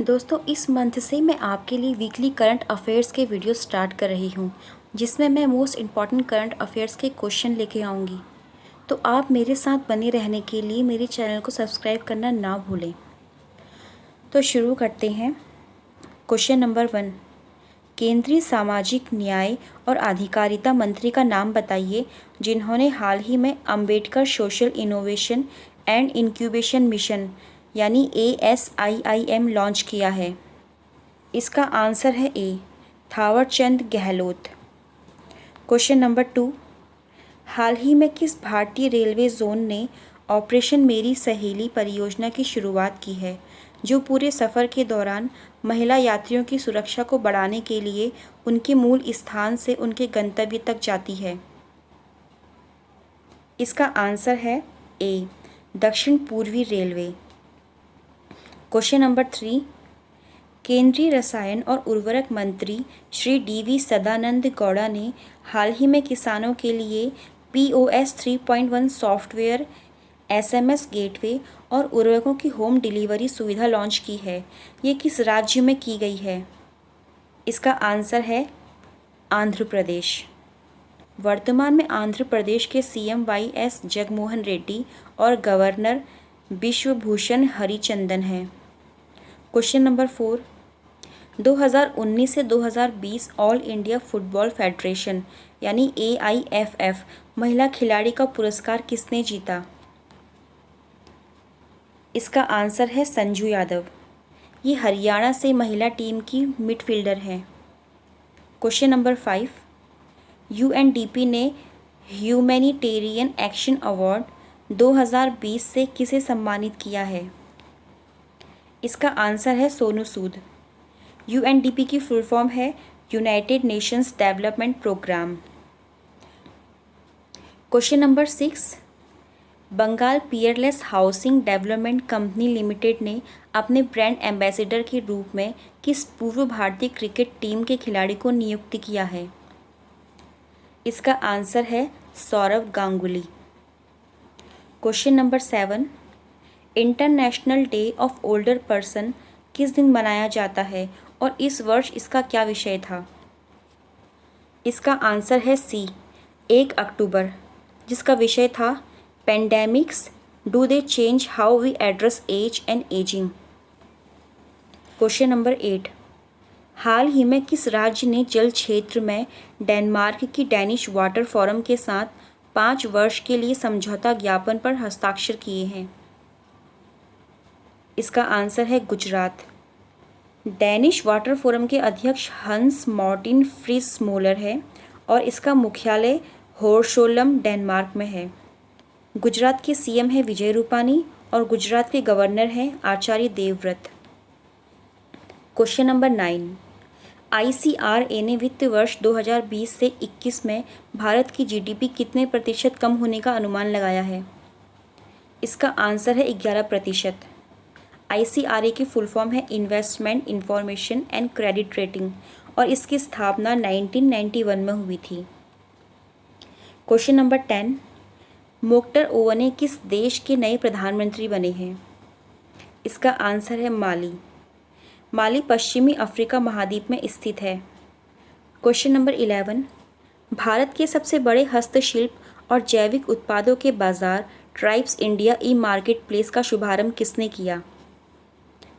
दोस्तों, इस मंथ से मैं आपके लिए वीकली करंट अफेयर्स के वीडियो स्टार्ट कर रही हूँ, जिसमें मैं मोस्ट इम्पॉर्टेंट करंट अफेयर्स के क्वेश्चन लेके आऊँगी। तो आप मेरे साथ बने रहने के लिए मेरे चैनल को सब्सक्राइब करना ना भूलें। तो शुरू करते हैं। क्वेश्चन नंबर 1, केंद्रीय सामाजिक न्याय और अधिकारिता मंत्री का नाम बताइए जिन्होंने हाल ही में Ambedkar social innovation and incubation mission यानी ASIIM लॉन्च किया है। इसका आंसर है ए, थावरचंद गहलोत। क्वेश्चन नंबर 2, हाल ही में किस भारतीय रेलवे जोन ने ऑपरेशन मेरी सहेली परियोजना की शुरुआत की है, जो पूरे सफ़र के दौरान महिला यात्रियों की सुरक्षा को बढ़ाने के लिए उनके मूल स्थान से उनके गंतव्य तक जाती है? इसका आंसर है ए, दक्षिण पूर्वी रेलवे। क्वेश्चन नंबर 3, केंद्रीय रसायन और उर्वरक मंत्री श्री DV सदानंद गौड़ा ने हाल ही में किसानों के लिए POS 3.1 सॉफ्टवेयर, SMS गेटवे और उर्वरकों की होम डिलीवरी सुविधा लॉन्च की है। ये किस राज्य में की गई है? इसका आंसर है आंध्र प्रदेश। वर्तमान में आंध्र प्रदेश के CM YS जगनमोहन रेड्डी और गवर्नर बिश्वभूषण हरिचंदन हैं। क्वेश्चन नंबर 4, 2019 से 2020 ऑल इंडिया फुटबॉल फेडरेशन यानी AIFF महिला खिलाड़ी का पुरस्कार किसने जीता? इसका आंसर है संजू यादव। ये हरियाणा से महिला टीम की मिडफील्डर हैं। क्वेश्चन नंबर 5, UNDP ने ह्यूमैनिटेरियन एक्शन अवार्ड 2020 से किसे सम्मानित किया है? इसका आंसर है सोनू सूद। UNDP की फुल फॉर्म है United Nations Development Programme. Question number 6, Bengal Peerless Housing Development Company Limited ने अपने ब्रांड एम्बेसडर के रूप में किस पूर्व भारतीय क्रिकेट टीम के खिलाड़ी को नियुक्त किया है? इसका आंसर है Sourav Ganguly. Question number 7, International Day of Older Person किस दिन मनाया जाता है और इस वर्ष इसका क्या विषय था? इसका आंसर है सी, 1 अक्टूबर, जिसका विषय था pandemics, do they change how we address age and ageing. Question number 8, हाल ही में किस राज्य ने जल क्षेत्र में डेनमार्क की डैनिश वाटर फोरम के साथ 5 वर्ष के लिए समझौता ज्ञापन पर हस्ताक्षर किए हैं? इसका आंसर है गुजरात। डैनिश वाटर फोरम के अध्यक्ष हंस मार्टिन फ्रिस मोलर है और इसका मुख्यालय होर्सोलम, डेनमार्क में है। गुजरात के CM है विजय रूपानी और गुजरात के गवर्नर हैं Acharya Devvrat. Question number 9, ICRA ने वित्त वर्ष 2020 से 21 में भारत की GDP कितने प्रतिशत कम होने का अनुमान लगाया है? इसका आंसर है 11%। ICRA की फुल फॉर्म है investment information and credit rating और इसकी स्थापना 1991 में हुई थी। क्वेश्चन नंबर 10, मोक्तर ओवने किस देश के नए प्रधानमंत्री बने हैं? इसका आंसर है माली। माली पश्चिमी अफ्रीका महाद्वीप में स्थित है। क्वेश्चन नंबर 11, भारत के सबसे बड़े हस्तशिल्प और जैविक उत्पादों के बाजार ट्राइब्स इंडिया मार्केट प्लेस का शुभारंभ किसने किया?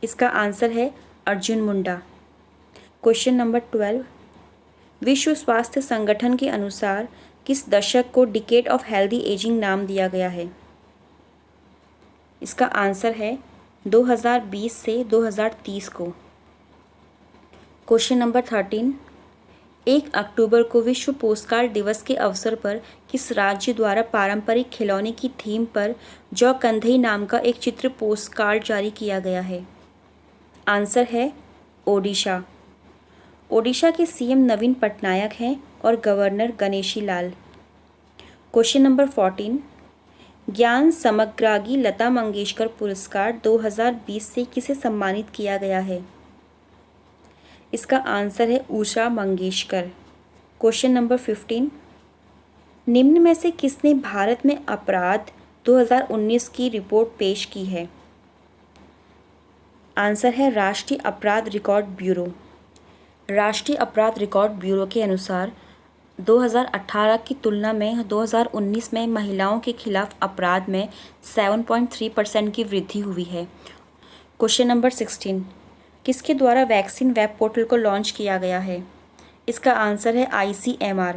इसका आंसर है अर्जुन मुंडा। क्वेश्चन नंबर 12, विश्व स्वास्थ्य संगठन के अनुसार किस दशक को डिकेड ऑफ हेल्दी एजिंग नाम दिया गया है? इसका आंसर है 2020 से 2030 को। क्वेश्चन नंबर 13, 1 अक्टूबर को विश्व पोस्टकार्ड दिवस के अवसर पर किस राज्य द्वारा पारंपरिक खिलौने की थीम पर जौ कंधई नाम का एक चित्र पोस्टकार्ड जारी किया गया है? आंसर है ओडिशा। ओडिशा के CM नवीन पटनायक हैं और governor Ganeshi Lal. Question number 14, ज्ञान समग्रागी लता मंगेशकर पुरस्कार 2020 से किसे सम्मानित किया गया है? इसका आंसर है उषा मंगेशकर। क्वेश्चन नंबर 15, निम्न में से किसने भारत में अपराध 2019 की रिपोर्ट पेश की है? आंसर है राष्ट्रीय अपराध रिकॉर्ड ब्यूरो। राष्ट्रीय अपराध रिकॉर्ड ब्यूरो के अनुसार 2018 की तुलना में 2019 में महिलाओं के खिलाफ अपराध में 7.3% की वृद्धि हुई है। क्वेश्चन नंबर 16, किसके द्वारा वैक्सीन वेब पोर्टल को लॉन्च किया गया है? इसका आंसर है ICMR।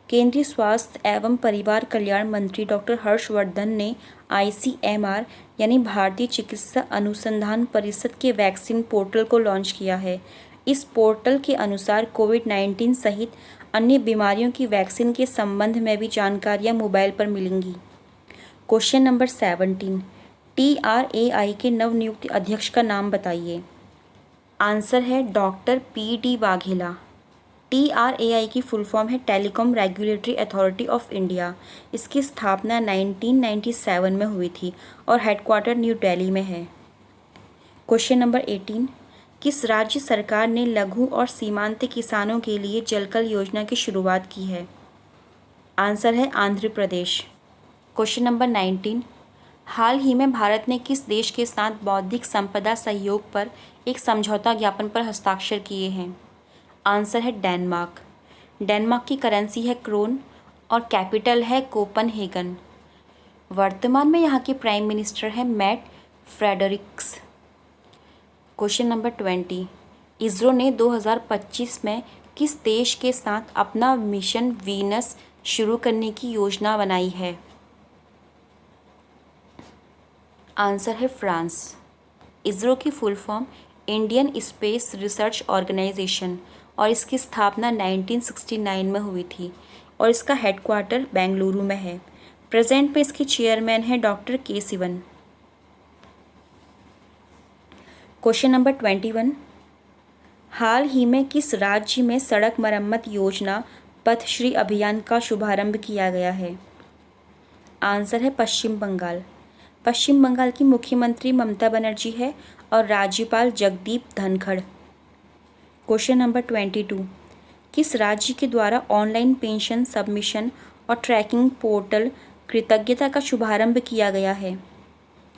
केंद्रीय स्वास्थ्य एवं परिवार कल्याण मंत्री डॉक्टर हर्षवर्धन ने ICMR यानी भारतीय चिकित्सा अनुसंधान परिषद के वैक्सीन पोर्टल को लॉन्च किया है। इस पोर्टल के अनुसार कोविड-19 सहित अन्य बीमारियों की वैक्सीन के संबंध में भी जानकारियां मोबाइल पर मिलेंगी। क्वेश्चन नंबर 17, TRAI के नवनियुक्त अध्यक्ष का नाम बताइए। आंसर है डॉक्टर PD वाघेला। TRAI की फुल फॉर्म है telecom regulatory authority of India. इसकी स्थापना 1997 में हुई थी और हेडक्वार्टर न्यू दिल्ली में है। क्वेश्चन नंबर 18, किस राज्य सरकार ने लघु और सीमांत किसानों के लिए जलकल योजना की शुरुआत की है? आंसर है आंध्र प्रदेश। क्वेश्चन नंबर 19, हाल ही में भारत ने किस देश के साथ बौद्धिक संपदा सहयोग पर एक समझौता ज्ञापन पर हस्ताक्षर किए हैं? आंसर है डेनमार्क। डेनमार्क की करेंसी है क्रोन और कैपिटल है कोपनहेगन। वर्तमान में यहाँ के प्राइम मिनिस्टर हैं Mette Frederiksen. Question number 20, ISRO ने 2025 में किस देश के साथ अपना मिशन वीनस शुरू करने की योजना बनाई है? आंसर है फ्रांस। इसरो की full form Indian Space Research Organisation और इसकी स्थापना 1969 में हुई थी और इसका हेडक्वार्टर बेंगलुरु में है। प्रेजेंट में इसके चेयरमैन हैं डॉक्टर के सिवन। क्वेश्चन नंबर 21, हाल ही में किस राज्य में सड़क मरम्मत योजना पथश्री अभियान का शुभारंभ किया गया है? आंसर है पश्चिम बंगाल। पश्चिम बंगाल की मुख्यमंत्री ममता बनर्जी है और राज्यपाल जगदीप धनखड़। क्वेश्चन नंबर 22, किस राज्य के द्वारा ऑनलाइन पेंशन सबमिशन और ट्रैकिंग पोर्टल कृतज्ञता का शुभारंभ किया गया है?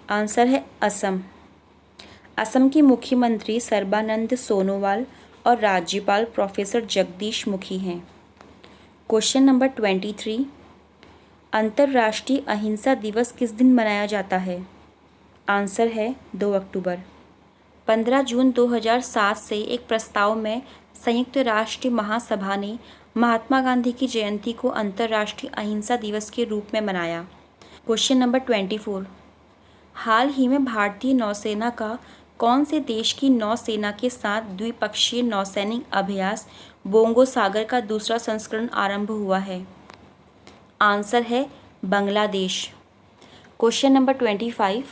आंसर है असम। असम के मुख्यमंत्री सर्बानंद सोनोवाल और राज्यपाल प्रोफेसर जगदीश मुखी हैं। क्वेश्चन नंबर 23, अंतर्राष्ट्रीय अहिंसा दिवस किस दिन मनाया जाता है? आंसर है 2 अक्टूबर। 15 जून 2007 से एक प्रस्ताव में संयुक्त राष्ट्र महासभा ने महात्मा गांधी की जयंती को अंतर्राष्ट्रीय अहिंसा दिवस के रूप में मनाया। क्वेश्चन नंबर 24, हाल ही में भारतीय नौसेना का कौन से देश की नौसेना के साथ द्विपक्षीय नौसैनिक अभ्यास बोंगो सागर का दूसरा संस्करण आरंभ हुआ है? आंसर है बांग्लादेश। क्वेश्चन नंबर 25,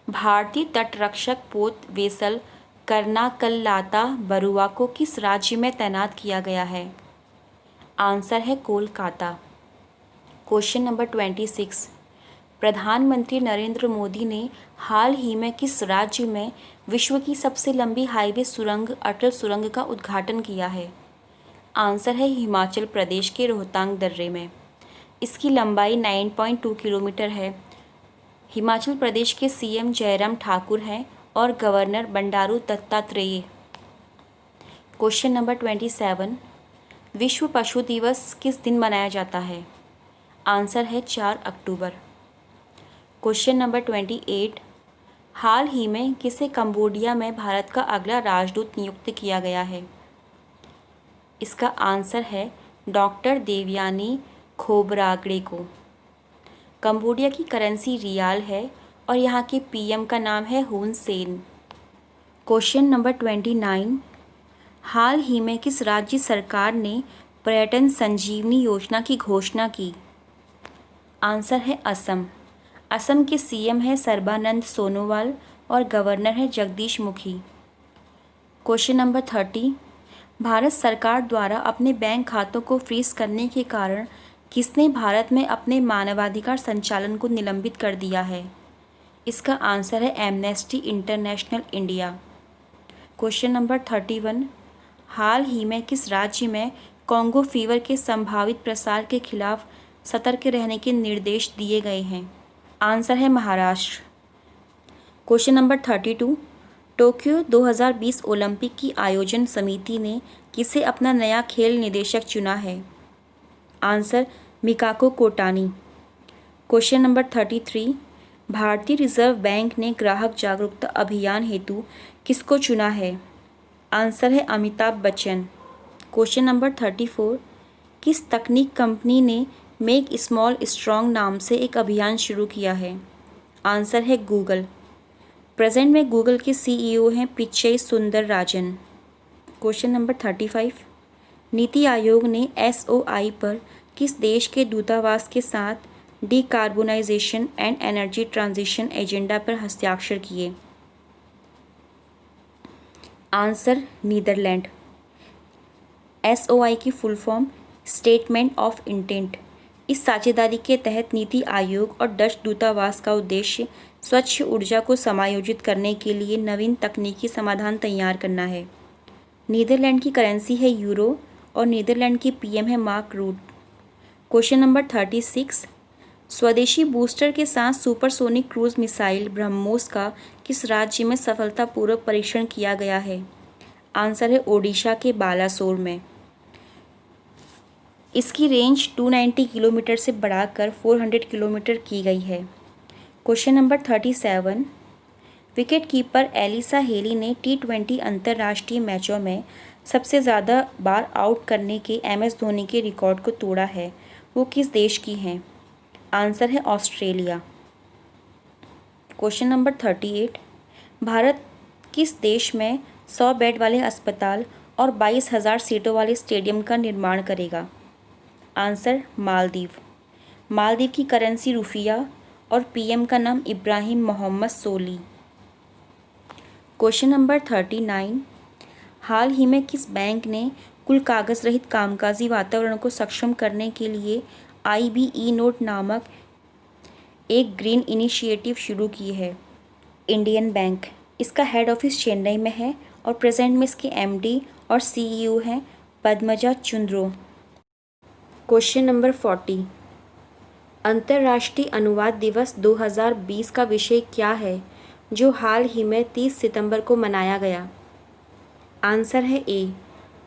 भारतीय तटरक्षक पोत वेसल करनाकल्लाता बरुआ को किस राज्य में तैनात किया गया है? आंसर है कोलकाता। क्वेश्चन नंबर 26, प्रधानमंत्री नरेंद्र मोदी ने हाल ही में किस राज्य में विश्व की सबसे लंबी हाईवे सुरंग अटल सुरंग का उद्घाटन किया है? आंसर है हिमाचल प्रदेश के रोहतांग दर्रे में। इसकी लंबाई 9.2 किलोमीटर है। हिमाचल प्रदेश के CM जयराम ठाकुर हैं और governor Bandaru Dattatreya. Question number 27, विश्व पशु दिवस किस दिन मनाया जाता है? आंसर है 4 अक्टूबर। क्वेश्चन नंबर 28, हाल ही में किसे कंबोडिया में भारत का अगला राजदूत नियुक्त किया गया है? इसका आंसर है डॉक्टर देवयानी खोबरागड़े को। कंबोडिया की करेंसी रियाल है और यहाँ के PM का नाम है हुन सेन। क्वेश्चन नंबर 29, हाल ही में किस राज्य सरकार ने पर्यटन संजीवनी योजना की घोषणा की? आंसर है असम। असम के CM है सर्बानंद सोनोवाल और गवर्नर है जगदीश मुखी। क्वेश्चन नंबर 30, भारत सरकार द्वारा अपने बैंक खातों को फ्रीज करने के कारण किसने भारत में अपने मानवाधिकार संचालन को निलंबित कर दिया है? इसका आंसर है amnesty international India. Question number 31, हाल ही में किस राज्य में कॉन्गो फीवर के संभावित प्रसार के खिलाफ सतर्क रहने के निर्देश दिए गए हैं? आंसर है Maharashtra. Question number 32, Tokyo 2020 Olympic की आयोजन समिति ने किसे अपना नया खेल निदेशक चुना है? आंसर मिकाको कोटानी। क्वेश्चन नंबर 33, भारतीय रिजर्व बैंक ने ग्राहक जागरूकता अभियान हेतु किसको चुना है? आंसर है अमिताभ बच्चन। क्वेश्चन नंबर 34, किस तकनीक कंपनी ने मेक स्मॉल स्ट्रॉन्ग नाम से एक अभियान शुरू किया है? आंसर है गूगल। प्रेजेंट में गूगल के सीईओ हैं पिच्चई सुंदर राजन। क्वेश्चन नंबर 35, नीति आयोग ने एसओआई पर किस देश के दूतावास के साथ decarbonisation and energy transition agenda पर हस्ताक्षर किए? Answer Netherlands. एसओआई की full form statement of intent. इस साझेदारी के तहत नीति आयोग और डच दूतावास का उद्देश्य स्वच्छ ऊर्जा को समायोजित करने के लिए नवीन तकनीकी समाधान तैयार करना है। नीदरलैंड की करेंसी है यूरो और नीदरलैंड की पीएम है मार्क रूट। क्वेश्चन नंबर 36, स्वदेशी बूस्टर के साथ सुपरसोनिक क्रूज मिसाइल ब्रह्मोस का किस राज्य में सफलतापूर्वक परीक्षण किया गया है? आंसर है ओडिशा के बालासोर में। इसकी रेंज 290 किलोमीटर से बढ़ाकर 400 किलोमीटर की गई है। Question number 37, wicket keeper Alyssa Healy ने T20 अंतर्राष्ट्रीय मैचों में सबसे ज़्यादा बार आउट करने के MS धोनी के रिकॉर्ड को तोड़ा है, वो किस देश की हैं? आंसर है ऑस्ट्रेलिया। क्वेश्चन नंबर 38, भारत किस देश में 100 बेड वाले अस्पताल और 22,000 सीटों वाले स्टेडियम का निर्माण करेगा? आंसर मालदीव। मालदीव की करेंसी रुफिया और पीएम का नाम इब्राहिम मोहम्मद सोली। क्वेश्चन नंबर 39, हाल ही में किस बैंक ने कुल कागज़ रहित कामकाजी वातावरण को सक्षम करने के लिए IBE नोट नामक एक ग्रीन इनिशिएटिव शुरू की है? Indian bank. इसका हेड ऑफिस चेन्नई में है और प्रेजेंट में इसके MD और CEO हैं पद्मजा चुंद्रो। क्वेश्चन नंबर 40, अंतर्राष्ट्रीय अनुवाद दिवस 2020 का विषय क्या है जो हाल ही में 30 सितंबर को मनाया गया? आंसर है A,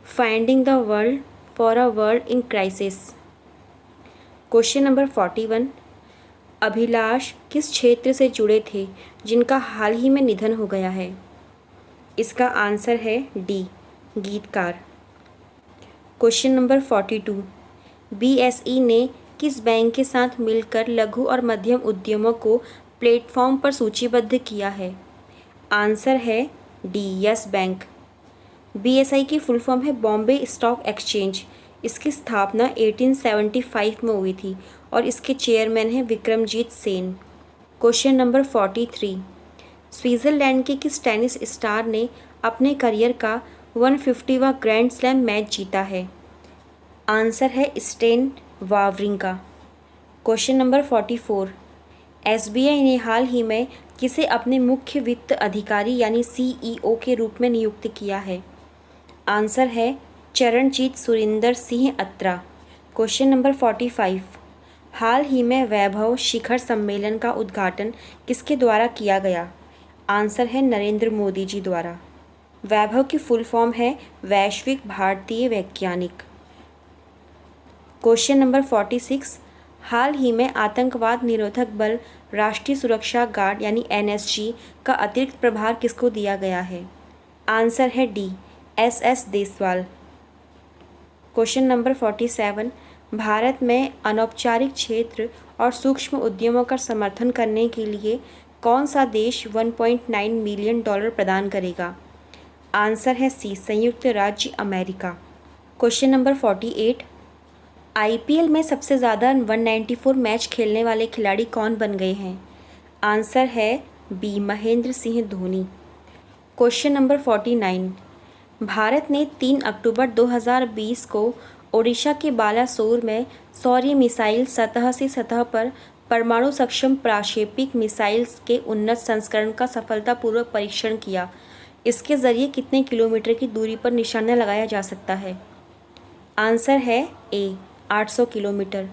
finding the world for a world in crisis. Question number 41, Abhilash किस क्षेत्र से जुड़े थे जिनका हाल ही में निधन हो गया है? इसका आंसर है डी, गीतकार। क्वेश्चन नंबर 42, BSE ने किस बैंक के साथ मिलकर लघु और मध्यम उद्यमों को प्लेटफॉर्म पर सूचीबद्ध किया है? आंसर है डी, यस बैंक। BSI की फुल फॉर्म है बॉम्बे स्टॉक एक्सचेंज। इसकी स्थापना 1875 में हुई थी और इसके चेयरमैन हैं Vikramjit Sen. Question number 43, Switzerland के किस टेनिस स्टार ने अपने करियर का 150वां ग्रैंड स्लैम मैच जीता है? आंसर है Stan Wawrinka. Question number 44, SBI ने हाल ही में किसे अपने मुख्य वित्त अधिकारी यानी CEO के रूप में नियुक्त किया है? आंसर है चरणजीत सुरिंदर सिंह अत्रा। क्वेश्चन नंबर 45, हाल ही में वैभव शिखर सम्मेलन का उद्घाटन किसके द्वारा किया गया? आंसर है नरेंद्र मोदी जी द्वारा। वैभव की फुल फॉर्म है वैश्विक भारतीय वैज्ञानिक। क्वेश्चन नंबर 46, हाल ही में आतंकवाद निरोधक बल राष्ट्रीय सुरक्षा गार्ड यानी NSG का अतिरिक्त प्रभार किसको दिया गया है? आंसर है D, SS Deswal. Question number 47, Bharat में अनौपचारिक क्षेत्र और सूक्ष्म उद्यमों का समर्थन करने के लिए कौन सा देश $1.9 मिलियन प्रदान करेगा? आंसर है सी, संयुक्त राज्य अमेरिका। क्वेश्चन नंबर 48, IPL में सबसे ज़्यादा 194 मैच खेलने वाले खिलाड़ी कौन बन गए हैं? आंसर है B, Mahendra Singh Dhoni. Question number 49, Bharat ने 3 अक्टूबर 2020 को ओडिशा के बालासोर में सौर्य मिसाइल सतह से सतह पर परमाणु सक्षम प्राक्षेपिक मिसाइल्स के उन्नत संस्करण का सफलतापूर्वक परीक्षण किया। इसके ज़रिए कितने किलोमीटर की दूरी पर निशाना लगाया जा सकता है? आंसर है ए, 800 किलोमीटर।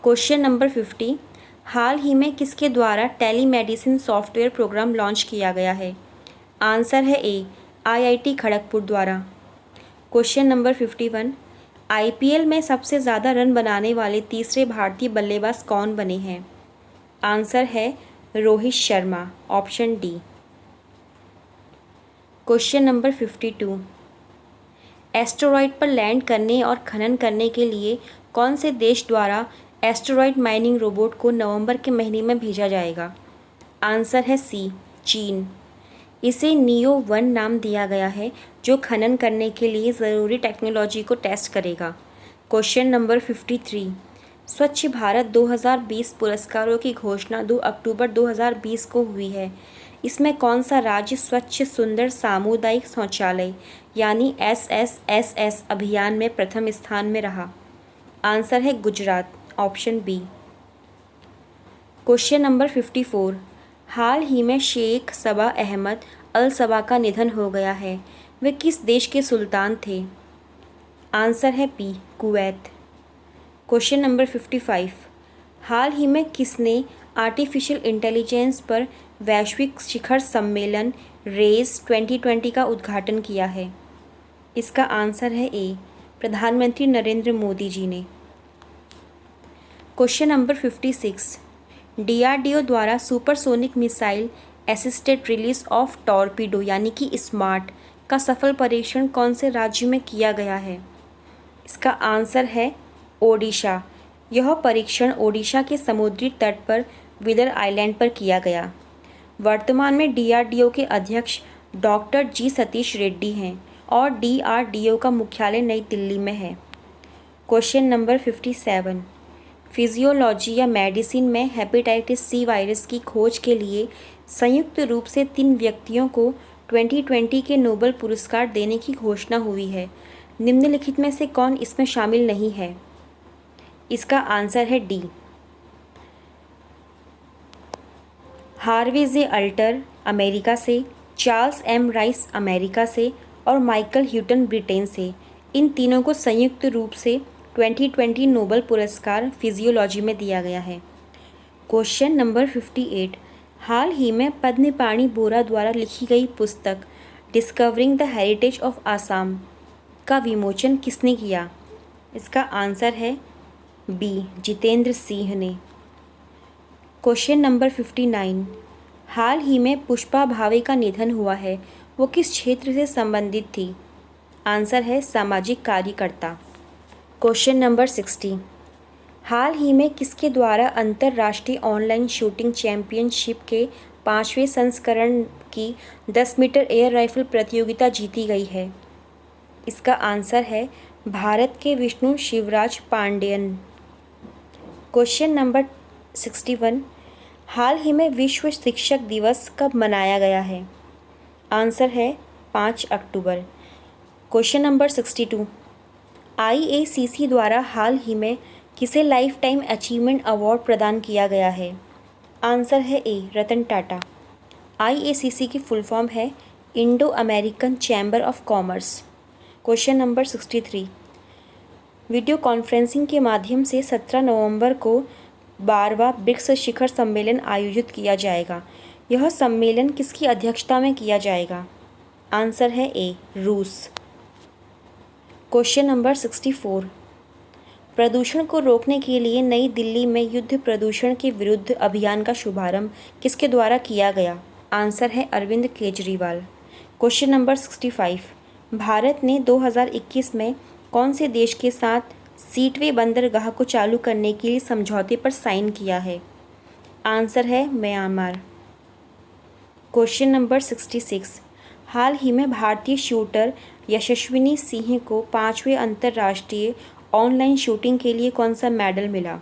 क्वेश्चन नंबर 50, हाल ही में किसके द्वारा टेलीमेडिसिन सॉफ्टवेयर प्रोग्राम लॉन्च किया गया है? आंसर है ए, आईआईटी खड़गपुर द्वारा। क्वेश्चन नंबर 51, आईपीएल में सबसे ज़्यादा रन बनाने वाले तीसरे भारतीय बल्लेबाज कौन बने हैं? आंसर है Rohit Sharma, option D. Question number 52, asteroid पर लैंड करने और खनन करने के लिए कौन से देश द्वारा एस्टेरॉयड माइनिंग रोबोट को नवंबर के महीने में भेजा जाएगा? आंसर है सी, चीन। इसे नियो-1 नाम दिया गया है, जो खनन करने के लिए ज़रूरी टेक्नोलॉजी को टेस्ट करेगा। क्वेश्चन नंबर 53, स्वच्छ भारत 2020 पुरस्कारों की घोषणा 2 अक्टूबर 2020 को हुई है। इसमें कौन सा राज्य स्वच्छ सुंदर सामुदायिक शौचालय यानी SSSS अभियान में प्रथम स्थान में रहा? आंसर है Gujarat, option B. Question number 54, हाल ही में शेख सबा अहमद अल सबा का निधन हो गया है। वे किस देश के सुल्तान थे? आंसर है बी, कुवैत। क्वेश्चन नंबर 55, हाल ही में किसने आर्टिफिशियल इंटेलिजेंस पर वैश्विक शिखर सम्मेलन रेस 2020 का उद्घाटन किया है? इसका आंसर है ए, प्रधानमंत्री नरेंद्र मोदी जी ने। क्वेश्चन नंबर 56, डीआरडीओ द्वारा supersonic missile assisted release of torpedo यानी कि स्मार्ट का सफल परीक्षण कौन से राज्य में किया गया है? इसका आंसर है ओडिशा। यह परीक्षण ओडिशा के समुद्री तट पर व्हीलर आइलैंड पर किया गया। वर्तमान में डीआरडीओ के अध्यक्ष डॉक्टर जी सतीश रेड्डी हैं और डीआरडीओ का मुख्यालय नई दिल्ली में है। क्वेश्चन नंबर 57, फिजियोलॉजी या मेडिसिन में हेपेटाइटिस सी वायरस की खोज के लिए संयुक्त रूप से 3 व्यक्तियों को 2020 के नोबेल पुरस्कार देने की घोषणा हुई है। निम्नलिखित में से कौन इसमें शामिल नहीं है? इसका आंसर है डी, हार्वे जे अल्टर अमेरिका से, चार्ल्स एम राइस अमेरिका से और माइकल ह्यूटन ब्रिटेन से। इन तीनों को संयुक्त रूप से 2020 नोबेल पुरस्कार फिजियोलॉजी में दिया गया है। क्वेश्चन नंबर 58, हाल ही में पद्मपाणि बोरा द्वारा लिखी गई पुस्तक discovering the heritage of Assam का विमोचन किसने किया? इसका आंसर है बी, जितेंद्र सिंह ने। क्वेश्चन नंबर 59, हाल ही में पुष्पा भावे का निधन हुआ है, वो किस क्षेत्र से संबंधित थी? आंसर है सामाजिक कार्यकर्ता। क्वेश्चन नंबर 60, हाल ही में किसके द्वारा अंतर्राष्ट्रीय ऑनलाइन शूटिंग चैंपियनशिप के 5वें संस्करण की 10 मीटर एयर राइफल प्रतियोगिता जीती गई है? इसका आंसर है भारत के विष्णु शिवराज पांडेयन। क्वेश्चन नंबर 61, हाल ही में विश्व शिक्षक दिवस कब मनाया गया है? आंसर है 5 अक्टूबर। क्वेश्चन नंबर 62, आईएसीसी द्वारा हाल ही में किसे लाइफ टाइम अचीवमेंट अवार्ड प्रदान किया गया है? आंसर है ए, रतन टाटा। आईएसीसी की फुल फॉर्म है Indo American chamber of commerce. Question number 63, video conferencing के माध्यम से 17 नवंबर को 12वां ब्रिक्स शिखर सम्मेलन आयोजित किया जाएगा। यह सम्मेलन किसकी अध्यक्षता में किया जाएगा? आंसर है ए, रूस। क्वेश्चन नंबर 64, प्रदूषण को रोकने के लिए नई दिल्ली में युद्ध प्रदूषण के विरुद्ध अभियान का शुभारंभ किसके द्वारा किया गया? आंसर है अरविंद केजरीवाल। क्वेश्चन नंबर 65, भारत ने 2021 में कौन से देश के साथ सीटवे बंदरगाह को चालू करने के लिए समझौते पर साइन किया है? आंसर है म्यांमार। क्वेश्चन नंबर 66, हाल ही में भारतीय शूटर यशस्विनी सिंह को 5वें अंतर्राष्ट्रीय ऑनलाइन शूटिंग के लिए कौन सा मेडल मिला?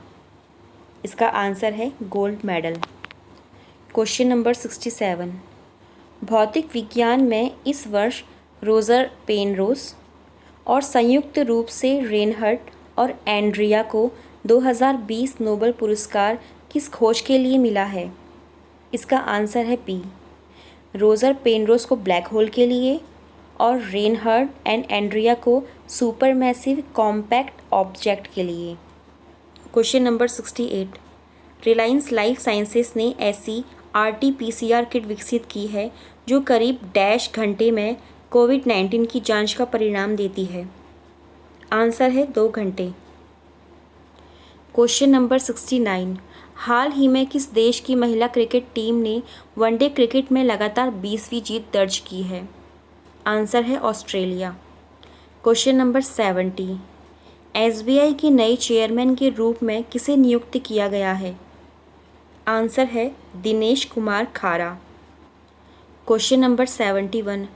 इसका आंसर है गोल्ड मेडल। क्वेश्चन नंबर 67, भौतिक विज्ञान में इस वर्ष रोजर पेनरोज और संयुक्त रूप से रेनहर्ट और एंड्रिया को 2020 नोबेल पुरस्कार किस खोज के लिए मिला है? इसका आंसर है बी, रोजर पेनरोज को ब्लैक होल के लिए और रेनहर्ट एंड एंड्रिया को सुपरमैसिव कॉम्पैक्ट ऑब्जेक्ट के लिए। Question number 68, Reliance life sciences ने ऐसी RT-PCR किट विकसित की है जो करीब डैश घंटे में कोविड-19 की जांच का परिणाम देती है। आंसर है 2 घंटे। Question number 69। हाल ही में किस देश की महिला क्रिकेट टीम ने वनडे क्रिकेट में लगातार 20वीं जीत दर्ज की है? आंसर है ऑस्ट्रेलिया। Question number 70। SBI की नई चेयरमैन के रूप में किसे नियुक्त किया गया है? आंसर है दिनेश कुमार खारा। Question number 71।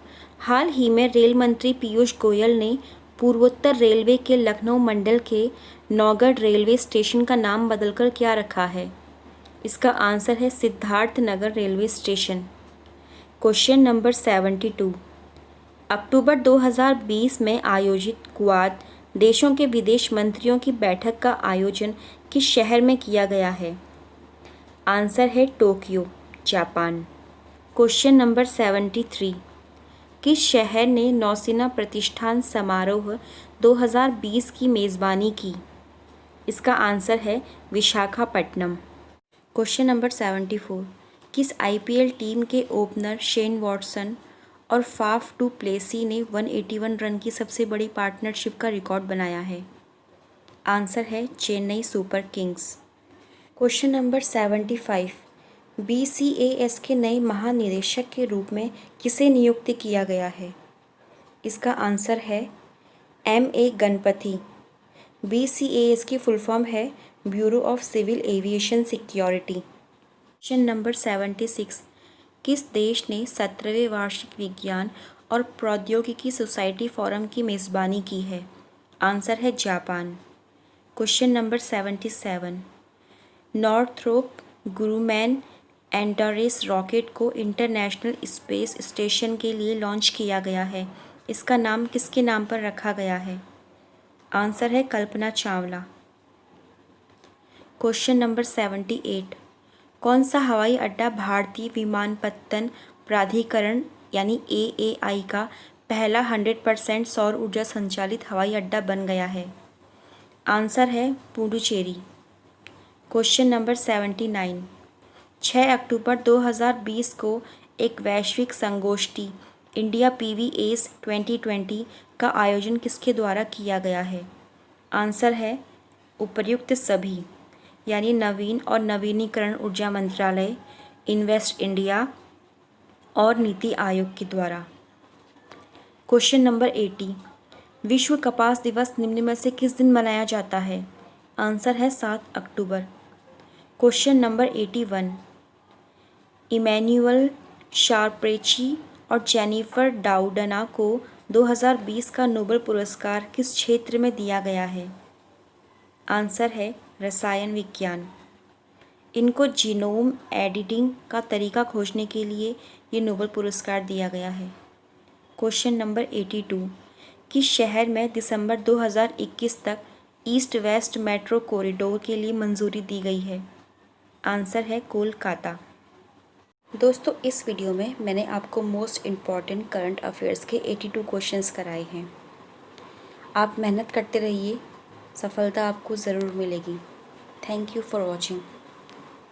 हाल ही में रेल मंत्री पीयूष गोयल ने पूर्वोत्तर रेलवे के लखनऊ मंडल के नौगढ़ रेलवे स्टेशन का नाम बदलकर क्या रखा है? इसका आंसर है Siddharth Nagar railway station. Question number 72। अक्टूबर 2020 में आयोजित क्वाड देशों के विदेश मंत्रियों की बैठक का आयोजन किस शहर में किया गया है? आंसर है टोक्यो, जापान। Question number 73। किस शहर ने नौसेना प्रतिष्ठान समारोह 2020 की मेज़बानी की? इसका आंसर है विशाखापट्टनम। Question number 74। किस IPL टीम के ओपनर शेन वॉटसन और फाफ डू प्लेसी ने 181 रन की सबसे बड़ी पार्टनरशिप का रिकॉर्ड बनाया है? आंसर है Chennai super Kings. Question number 75। BCAS के नए महानिदेशक के रूप में किसे नियुक्त किया गया है? इसका आंसर है MA गणपति। BCAS की फुल फॉर्म है Bureau of Civil Aviation Security. Question number 76। किस देश ने 17वें वार्षिक विज्ञान और प्रौद्योगिकी सोसाइटी फोरम की मेज़बानी की है? आंसर है Japan. Question number 77। Northrop Grumman Antares rocket को इंटरनेशनल स्पेस स्टेशन के लिए लॉन्च किया गया है। इसका नाम किसके नाम पर रखा गया है? आंसर है कल्पना चावला। Question number 78। कौन सा हवाई अड्डा भारतीय विमानपत्तन प्राधिकरण यानी AAI का पहला 100% सौर ऊर्जा संचालित हवाई अड्डा बन गया है? आंसर है पुडुचेरी। Question number 79। 6 अक्टूबर 2020 को एक वैश्विक संगोष्ठी इंडिया PVAs 2020 का आयोजन किसके द्वारा किया गया है? आंसर है उपर्युक्त सभी यानी नवीन और नवीनीकरण ऊर्जा मंत्रालय, इन्वेस्ट इंडिया और नीति आयोग के द्वारा। Question number 80। विश्व कपास दिवस निम्न में से किस दिन मनाया जाता है? आंसर है 7 October. Question number 81। Emmanuelle Charpentier और जेनिफर डाउडना को 2020 का नोबेल पुरस्कार किस क्षेत्र में दिया गया है? आंसर है रसायन विज्ञान। इनको जीनोम एडिटिंग का तरीका खोजने के लिए ये नोबेल पुरस्कार दिया गया है। Question number 82। किस शहर में दिसंबर 2021 तक ईस्ट वेस्ट मेट्रो कॉरिडोर के लिए मंजूरी दी गई है? आंसर है कोलकाता। दोस्तों, इस वीडियो में मैंने आपको मोस्ट इम्पॉर्टेंट करंट अफेयर्स के 82 क्वेश्चंस कराए हैं। आप मेहनत करते रहिए, सफलता आपको ज़रूर मिलेगी। Thank you for watching.